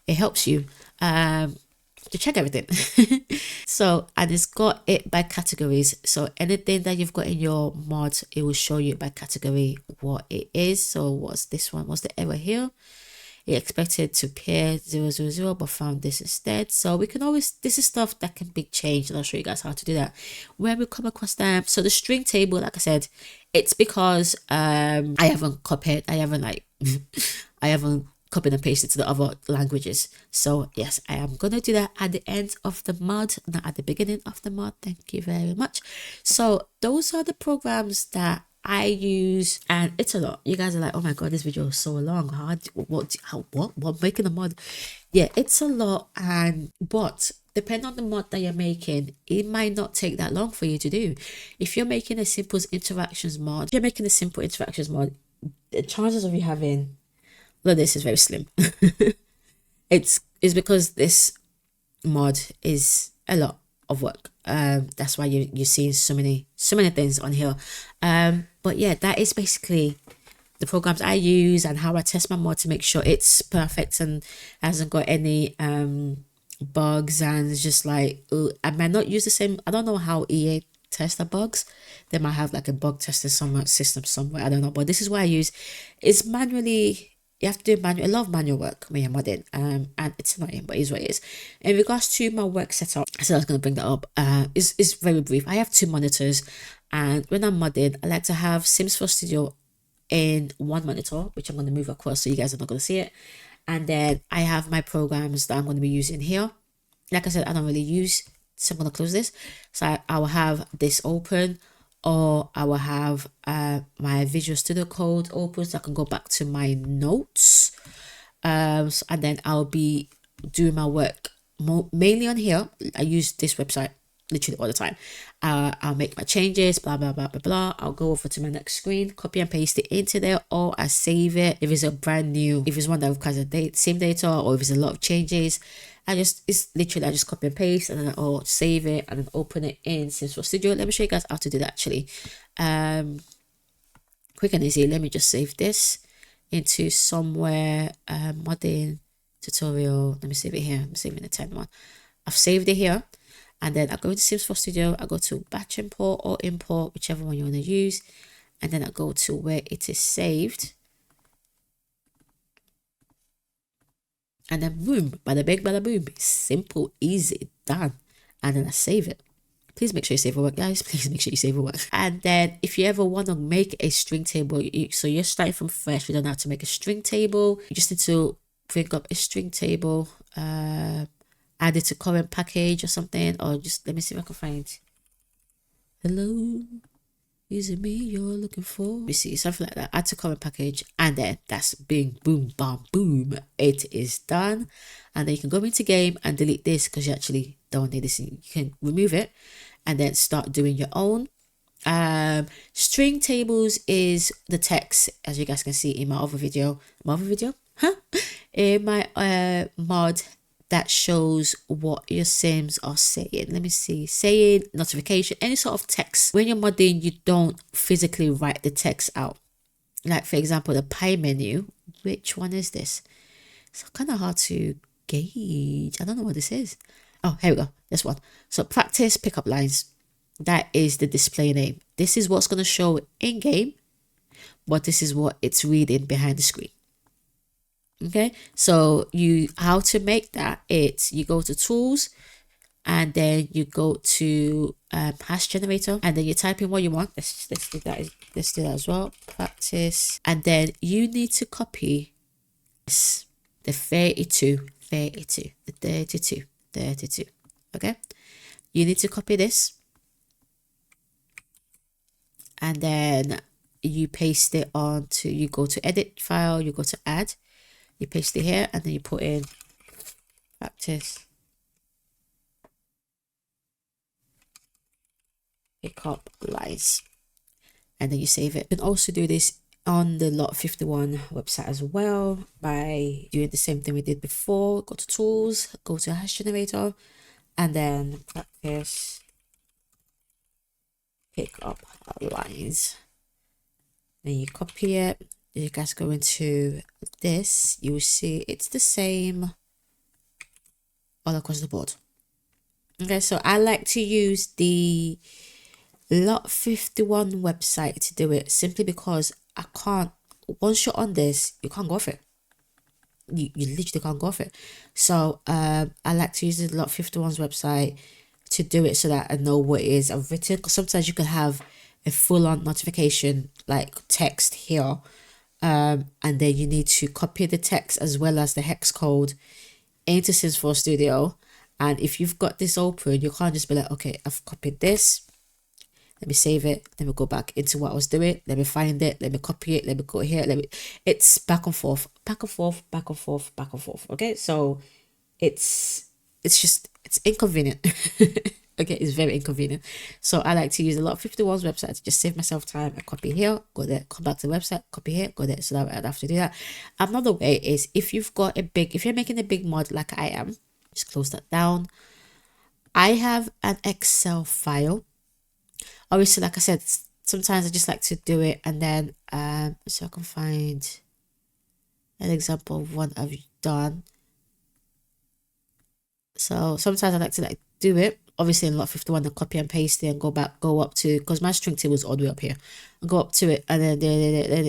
[SPEAKER 1] It helps you to check everything. So, and it's got it by categories. So anything that you've got in your mod, it will show you by category what it is. So what's this one? What's the error here? It expected to pair 000 but found this instead. So we can always, this is stuff that can be changed, and I'll show you guys how to do that when we come across them. So the string table, like I said, it's because I haven't copied, I haven't copied and pasted to the other languages. So yes, I am gonna do that at the end of the mod, not at the beginning of the mod. Thank you very much. So those are the programs that I use, and it's a lot. You guys are like, oh my god, this video is so long. What making a mod? Yeah, it's a lot, and but depending on the mod that you're making, it might not take that long for you to do. If you're making a simple interactions mod, the chances of you having, well, this is very slim. it's because this mod is a lot of work. That's why you see so many things on here. But yeah, that is basically the programs I use and how I test my mod to make sure it's perfect and hasn't got any bugs, and it's just like, I might not use the same. I don't know how EA test the bugs. They might have like a bug testing system somewhere, I don't know, but this is what I use. It's manually you have to do manual, a lot of manual work when you're modding, and it's annoying, but it is what it is. In regards to my work setup, I said I was going to bring that up. It's very brief. I have 2 monitors, and when I'm modding, I like to have Sims 4 Studio in one monitor, which I'm going to move across so you guys are not going to see it. And then I have my programs that I'm going to be using here. Like I said, I don't really use, so I'm going to close this. So I will have this open, or I will have my Visual Studio Code open so I can go back to my notes. And then I'll be doing my work mainly on here. I use this website literally all the time. I'll make my changes, blah blah blah blah blah. I'll go over to my next screen, copy and paste it into there, or I save it if it's a brand new, if it's one that requires the same data, or if it's a lot of changes. It's literally I just copy and paste, and then I'll save it and then open it in Sims 4 Studio. Let me show you guys how to do that actually. Quick and easy. Let me just save this into somewhere. Modding tutorial. Let me save it here. I'm saving the 10 one. I've saved it here. And then I go into Sims 4 Studio, I go to batch import or import, whichever one you want to use. And then I go to where it is saved. And then boom, bada bing, bada boom. Simple, easy, done. And then I save it. Please make sure you save your work, guys. Please make sure you save your work. And then if you ever want to make a string table, so you're starting from fresh, you don't know how to make a string table. You just need to bring up a string table. Add it to current package or something, or just let me see if I can find. Hello, is it me you're looking for? You see, something like that. Add to current package, and then that's bing, boom, bam, boom. It is done. And then you can go into game and delete this because you actually don't need this. You can remove it and then start doing your own. String tables is the text, as you guys can see in my other video. In my mod that shows what your Sims are saying. Let me see. Saying, notification, any sort of text. When you're modding, you don't physically write the text out. Like, for example, the pie menu. Which one is this? It's kind of hard to gauge. I don't know what this is. Oh, here we go. This one. So, practice pickup lines. That is the display name. This is what's going to show in-game, but this is what it's reading behind the screen. Okay, so how to make that, it's you go to tools and then you go to hash generator, and then you type in what you want. Let's do that as well. Practice, and then you need to copy this, the 32, the 32. Okay, you need to copy this, and then you paste it onto, you go to edit file, you go to add, you paste it here, and then you put in practice pickup lines, and then you save it. You can also do this on the Lot 51 website as well by doing the same thing we did before. Go to tools, go to hash generator, and then practice pickup lines. Then you copy it. You guys go into this, you will see it's the same all across the board. Okay, so I like to use the Lot 51 website to do it, simply because I can't, once you're on this, you can't go off it. You literally can't go off it. So I like to use the Lot 51's website to do it so that I know what it is I've written, because sometimes you can have a full-on notification like text here, and then you need to copy the text as well as the hex code into Sims 4 Studio. And if you've got this open, you can't just be like, okay, I've copied this, let me save it, let me go back into what I was doing, let me find it, let me copy it, let me go here, it's back and forth. Okay, so it's inconvenient. Okay, it's very inconvenient. So I like to use a Lot 51's website to just save myself time. I copy here, go there, come back to the website, copy here, go there, so that I don't have to do that. Another way is if you're making a big mod like I am, just close that down. I have an Excel file. Obviously, like I said, sometimes I just like to do it, and then so I can find an example of what I've done. So sometimes I like to do it, obviously in Lot 51, and copy and paste it and go up to, because my string table is all the way up here, and go up to it, and then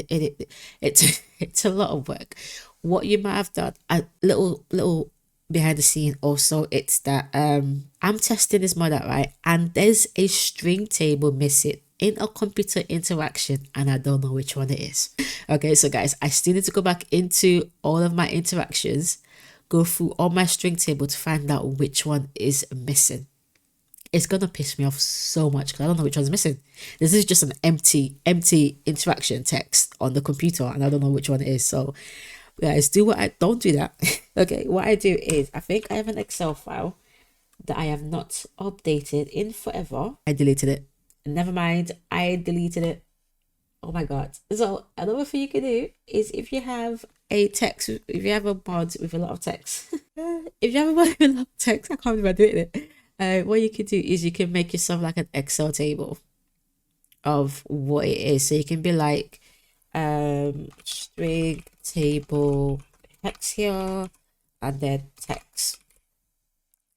[SPEAKER 1] it It's a lot of work. What you might have done, a little behind the scene also, it's that I'm testing this mod out, right? And there's a string table missing in a computer interaction, and I don't know which one it is. Okay, so guys, I still need to go back into all of my interactions, go through all my string table to find out which one is missing. It's gonna piss me off so much because I don't know which one's missing. This is just an empty interaction text on the computer, and I don't know which one it is. So guys, don't do that. Okay, what I do is, I think I have an Excel file that I have not updated in forever. I deleted it. Never mind, I deleted it. Oh my god. So another thing you can do is, if you have a text, if you have a mod with a lot of text, if you have a mod with a lot of text, I can't believe I did it. What you can do is you can make yourself like an Excel table of what it is. So you can be like string table text here, and then text.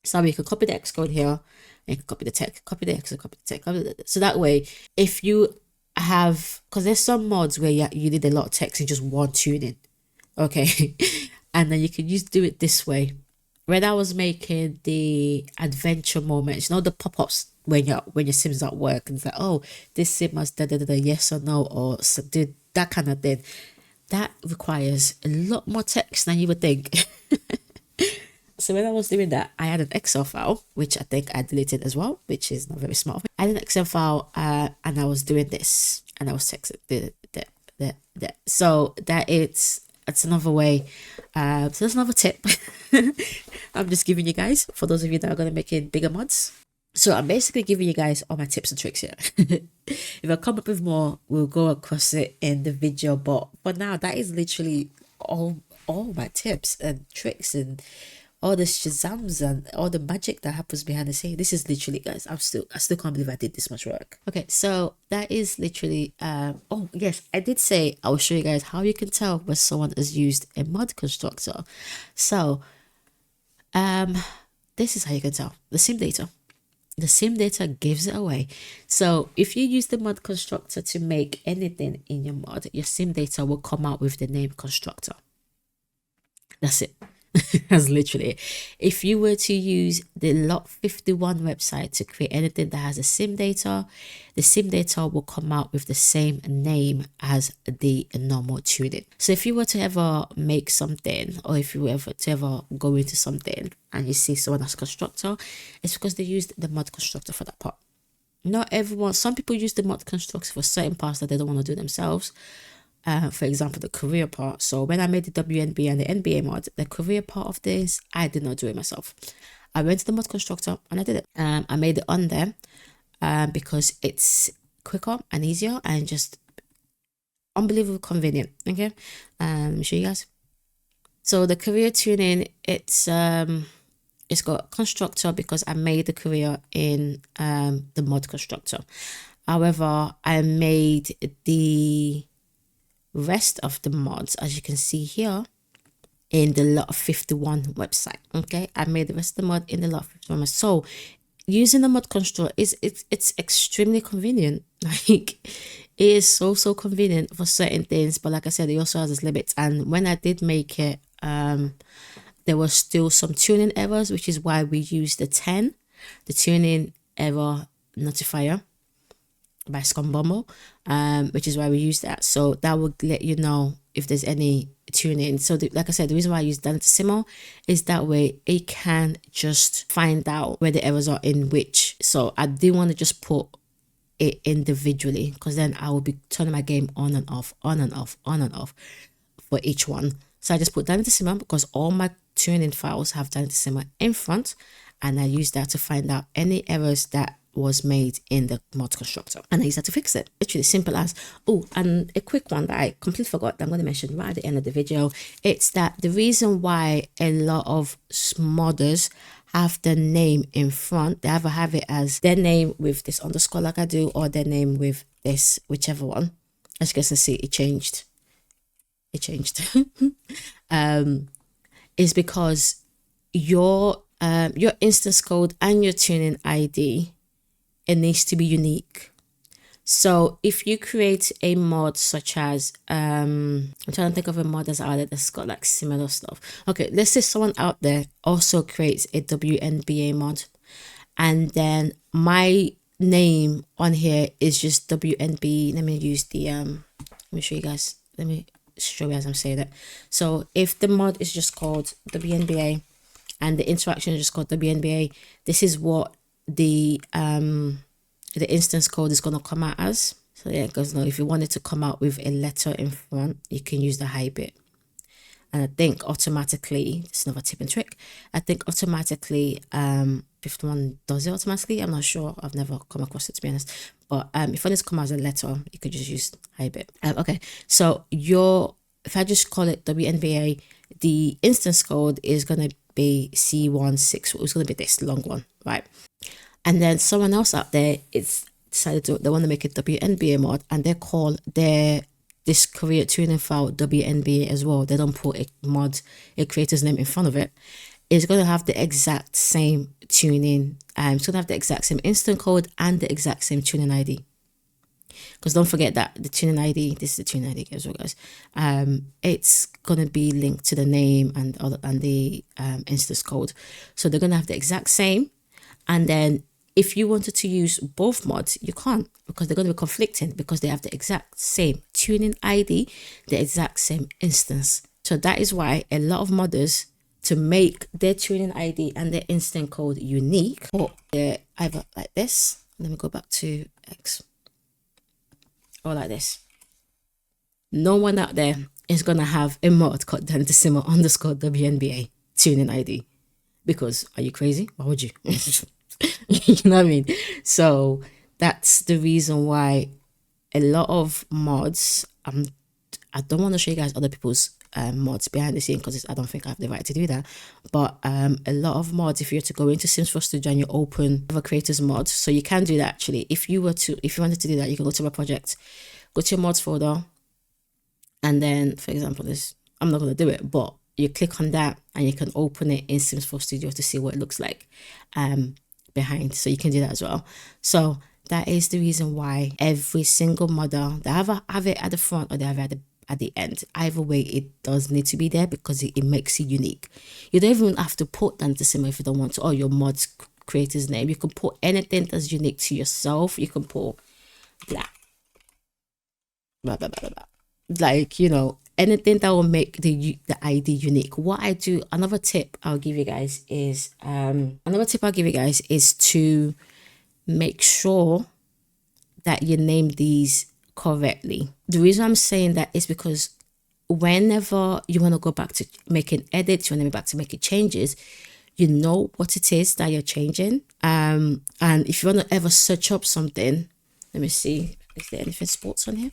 [SPEAKER 1] So you can copy the X code here, and you can copy the text, copy the X, copy the text. So that way, if you have, because there's some mods where you need a lot of text in just one tuning, okay, and then you can do it this way. When I was making the adventure moments, you know, the pop-ups when your sim's at work, and it's like, oh, this sim must yes or no, or so, that kind of thing. That requires a lot more text than you would think. So when I was doing that, I had an Excel file, which I think I deleted as well, which is not very smart. I had an Excel file, and I was doing this, and I was texting the. So it's another way. So that's another tip. I'm just giving you guys, for those of you that are gonna make it bigger mods. So I'm basically giving you guys all my tips and tricks here. If I come up with more, we'll go across it in the video. But for now, that is literally all my tips and tricks and all the shazams and all the magic that happens behind the scene. This is literally, guys, I still can't believe I did this much work. Okay, so that is literally oh yes, I did say I will show you guys how you can tell when someone has used a mod constructor. So this is how you can tell. The sim data gives it away. So if you use the mod constructor to make anything in your mod, your sim data will come out with the name constructor. That's it. That's literally it. If you were to use the Lot 51 website to create anything that has a sim data, the sim data will come out with the same name as the normal tuning. So if you were to ever make something, or if you were to ever go into something and you see someone as constructor, it's because they used the mod constructor for that part. Not everyone, some people use the mod constructor for certain parts that they don't want to do themselves. For example, the career part. So when I made the WNB and the NBA mod, the career part of this, I did not do it myself. I went to the mod constructor and I did it. I made it on there because it's quicker and easier and just unbelievably convenient. Okay, let me show you guys. So the career tuning, it's got constructor because I made the career in the mod constructor. However, I made the rest of the mods, as you can see here, in the Lot 51 website. Okay, I made the rest of the mod in the Lot 51. So using the mod constructor it's extremely convenient. Like, it is so convenient for certain things, but like I said, it also has its limits. And when I did make it, there was still some tuning errors, which is why we used the tuning error notifier by Scumbumble, which is why we use that. So that will let you know if there's any tuning. So like I said, the reason why I use Danitissimo is that way it can just find out where the errors are in which. So I do want to just put it individually, because then I will be turning my game on and off for each one. So I just put Danitissimo because all my tuning files have Danitissimo in front, and I use that to find out any errors that was made in the mod constructor, and I use that to fix it. Literally simple as. Oh, and a quick one that I completely forgot that I'm going to mention right at the end of the video. It's that the reason why a lot of modders have the name in front, they either have it as their name with this underscore like I do, or their name with this, whichever one. As you guys can see, it changed. Is because your instance code and your tuning ID, it needs to be unique. So if you create a mod such as, I'm trying to think of a mod that's out there that's got like similar stuff. Okay, let's say someone out there also creates a WNBA mod, and then my name on here is just WNB. Let me use the, let me show you guys. Let me show you as I'm saying it. So if the mod is just called WNBA and the interaction is just called WNBA, this is what the instance code is going to come out as. So yeah, because if you want it to come out with a letter in front, you can use the high bit. And I think automatically, it's another tip and trick, I think automatically 51 does it automatically. I'm not sure, I've never come across it, to be honest. But if you want it to come out as a letter, you could just use high bit. Okay, so if I just call it WNBA, the instance code is going to be C16. It's going to be this long one, right? And then someone else out there is decided they want to make a WNBA mod, and they call this career tuning file WNBA as well. They don't put a creator's name in front of it. It's going to have the exact same tuning. It's going to have the exact same instant code and the exact same tuning ID. Because don't forget that the tuning ID, this is the tuning ID as well, guys. It's going to be linked to the name and the instance code. So they're going to have the exact same. And then if you wanted to use both mods, you can't, because they're going to be conflicting, because they have the exact same tuning ID, the exact same instance. So that is why a lot of modders, to make their tuning ID and their instant code unique, or they're either like this. Let me go back to X. Or like this. No one out there is going to have a mod called Dantissimo _ WNBA tuning ID. Because, are you crazy? Why would you? You know what I mean? So that's the reason why a lot of mods, I don't want to show you guys other people's mods behind the scene, because I don't think I have the right to do that. But a lot of mods, if you were to go into Sims 4 Studio and you open a creator's mod, so you can do that actually. If you wanted to do that, you can go to my project, go to your mods folder, and then, for example, this, I'm not going to do it, but you click on that and you can open it in Sims 4 Studio to see what it looks like behind. So you can do that as well. So that is the reason why every single model, they either have it at the front or they have it at the end. Either way, it does need to be there, because it makes it unique. You don't even have to put Dantissimo if you don't want to, or your mod's creator's name. You can put anything that's unique to yourself. You can put blah blah blah blah blah, like, you know, anything that will make the ID unique. What I do, another tip I'll give you guys is to make sure that you name these correctly. The reason I'm saying that is because whenever you want to go back to making edits, you want to go back to making changes, you know what it is that you're changing. And if you want to ever search up something, let me see, is there anything sports on here?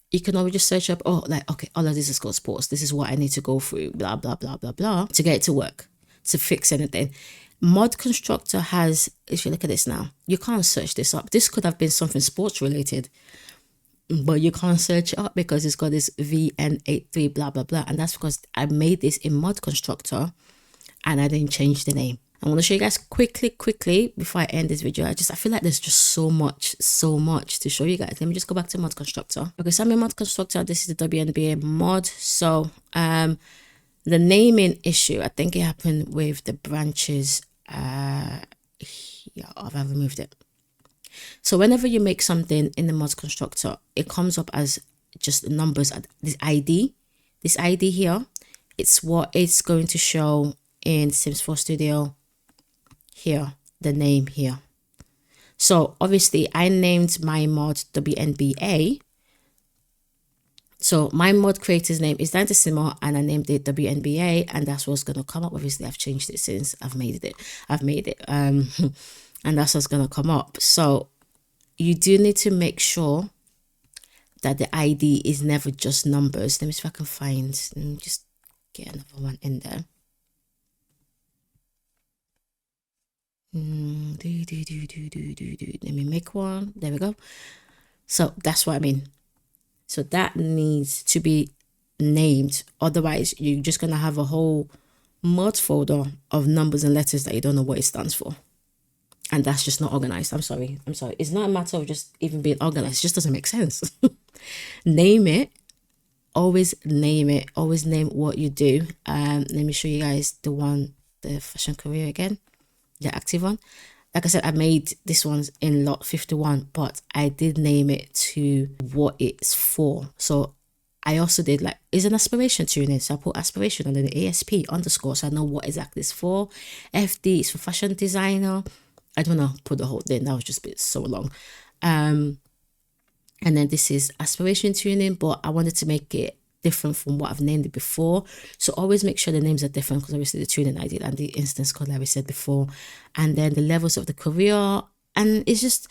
[SPEAKER 1] You can always just search up, oh, like, okay, all of this is called sports. This is what I need to go through, blah, blah, blah, blah, blah, to get it to work, to fix anything. Mod Constructor has, if you look at this now, you can't search this up. This could have been something sports related, but you can't search it up because it's got this VN83, blah, blah, blah. And that's because I made this in Mod Constructor and I didn't change the name. I'm going to show you guys quickly before I end this video. I feel like there's just so much to show you guys. Let me just go back to Mod Constructor. Okay, so I'm in Mod Constructor. This is the WNBA mod. So the naming issue, I think it happened with the branches. Yeah, I've removed it. So whenever you make something in the Mod Constructor, it comes up as just numbers. This ID here, it's what it's going to show in Sims 4 Studio. Here, the name here. So obviously I named my mod WNBA. So my mod creator's name is Dantissimo and I named it WNBA, and that's what's gonna come up. Obviously I've changed it since I've made it. And that's what's gonna come up. So you do need to make sure that the ID is never just numbers. Let me see if I can find, let me just get another one in there. Let me make one. There we go. So that's what I mean. So that needs to be named, otherwise you're just gonna have a whole mod folder of numbers and letters that you don't know what it stands for. and that's just not organized. I'm sorry. It's not a matter of just even being organized. It just doesn't make sense. Name it. Always name it. Always name what you do. Let me show you guys the fashion career again, the active one. Like I said, I made this one's in lot 51, but I did name it to what it's for. So I also did like, is an aspiration tuning. So I put aspiration under the ASP underscore, so I know what exactly it's for. FD is for fashion designer. I don't know, put the whole thing. That was just a bit so long. And then this is aspiration tuning, but I wanted to make it different from what I've named it before. So always make sure the names are different, because obviously the tuning I did and the instance code, like we said before, and then the levels of the career. And it's just,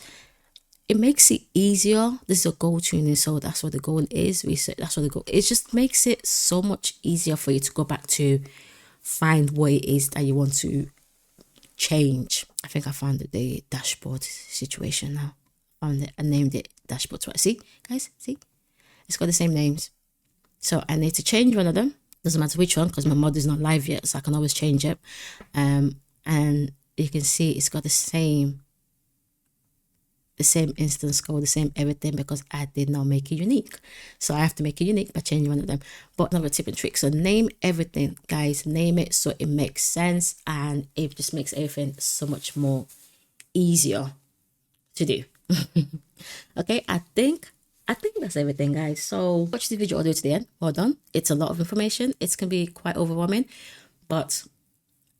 [SPEAKER 1] it makes it easier. This is a goal tuning, so that's what the goal is. That's what the goal. It just makes it so much easier for you to go back to find what it is that you want to change. I think I found the dashboard situation now. Found it. I named it dashboard. Right? See, guys, see, it's got the same names. So I need to change one of them. Doesn't matter which one, because my mod is not live yet, so I can always change it. And you can see it's got the same instance code, the same everything, because I did not make it unique. So I have to make it unique by changing one of them. But another tip and trick, so name everything, guys. Name it so it makes sense, and it just makes everything so much more easier to do. Okay, I think that's everything, guys. So watch the video all the way to the end. Well done. It's a lot of information. It can be quite overwhelming, but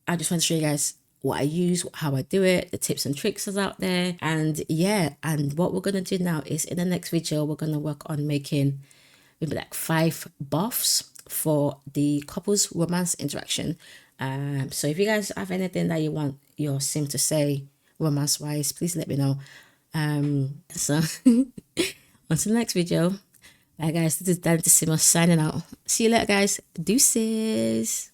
[SPEAKER 1] I just want to show you guys what I use, how I do it, the tips and tricks that's out there. And yeah, and what we're going to do now is, in the next video, we're going to work on making maybe like 5 buffs for the couples romance interaction. So if you guys have anything that you want your sim to say romance wise, please let me know. So until the next video, bye guys, this is Dan Sim signing out. See you later, guys. Deuces.